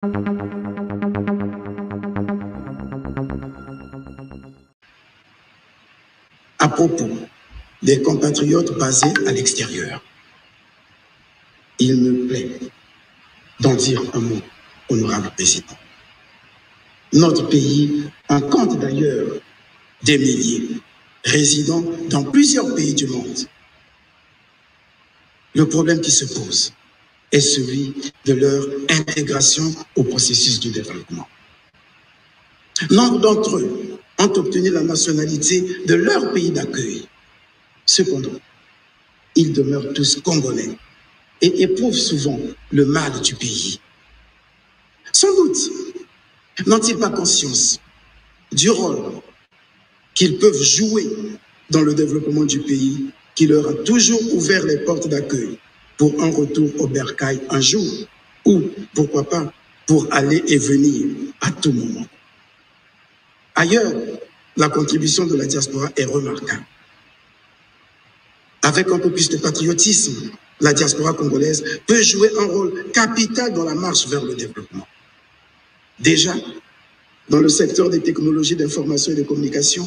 À propos des compatriotes basés à l'extérieur, il me plaît d'en dire un mot, honorable président. Notre pays en compte d'ailleurs des milliers résidant dans plusieurs pays du monde. Le problème qui se pose est celui de leur intégration au processus du développement. Nombre d'entre eux ont obtenu la nationalité de leur pays d'accueil. Cependant, ils demeurent tous congolais et éprouvent souvent le mal du pays. Sans doute n'ont-ils pas conscience du rôle qu'ils peuvent jouer dans le développement du pays qui leur a toujours ouvert les portes d'accueil pour un retour au bercail un jour ou, pourquoi pas, pour aller et venir à tout moment. Ailleurs, la contribution de la diaspora est remarquable. Avec un peu plus de patriotisme, la diaspora congolaise peut jouer un rôle capital dans la marche vers le développement. Déjà, dans le secteur des technologies d'information et de communication,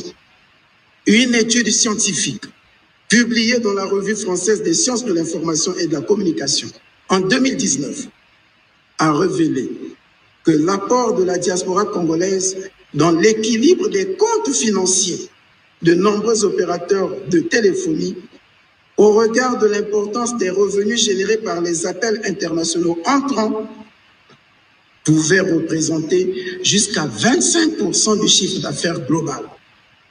une étude scientifique publiée dans la revue française des sciences de l'information et de la communication en 2019 a révélé que l'apport de la diaspora congolaise dans l'équilibre des comptes financiers de nombreux opérateurs de téléphonie au regard de l'importance des revenus générés par les appels internationaux entrants pouvait représenter jusqu'à 25% du chiffre d'affaires global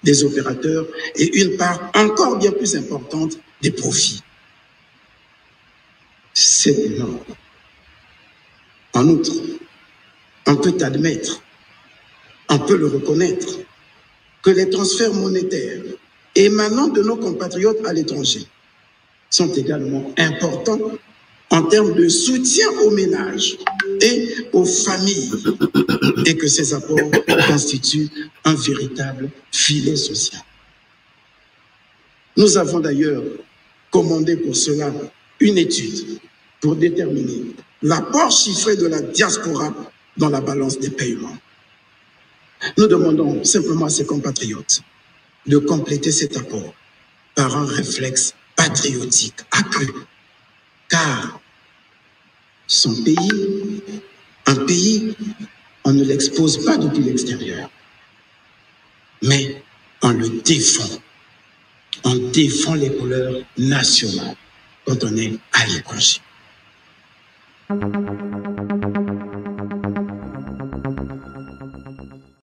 des opérateurs et une part encore bien plus importante des profits. C'est énorme. En outre, on peut admettre, on peut le reconnaître, que les transferts monétaires émanant de nos compatriotes à l'étranger sont également importants en termes de soutien aux ménages et aux familles, et que ces apports constituent un véritable filet social. Nous avons d'ailleurs commandé pour cela une étude pour déterminer l'apport chiffré de la diaspora dans la balance des paiements. Nous demandons simplement à ces compatriotes de compléter cet apport par un réflexe patriotique accru, car son pays, un pays, on ne l'expose pas depuis l'extérieur, mais on le défend. On défend les couleurs nationales quand on est à l'étranger.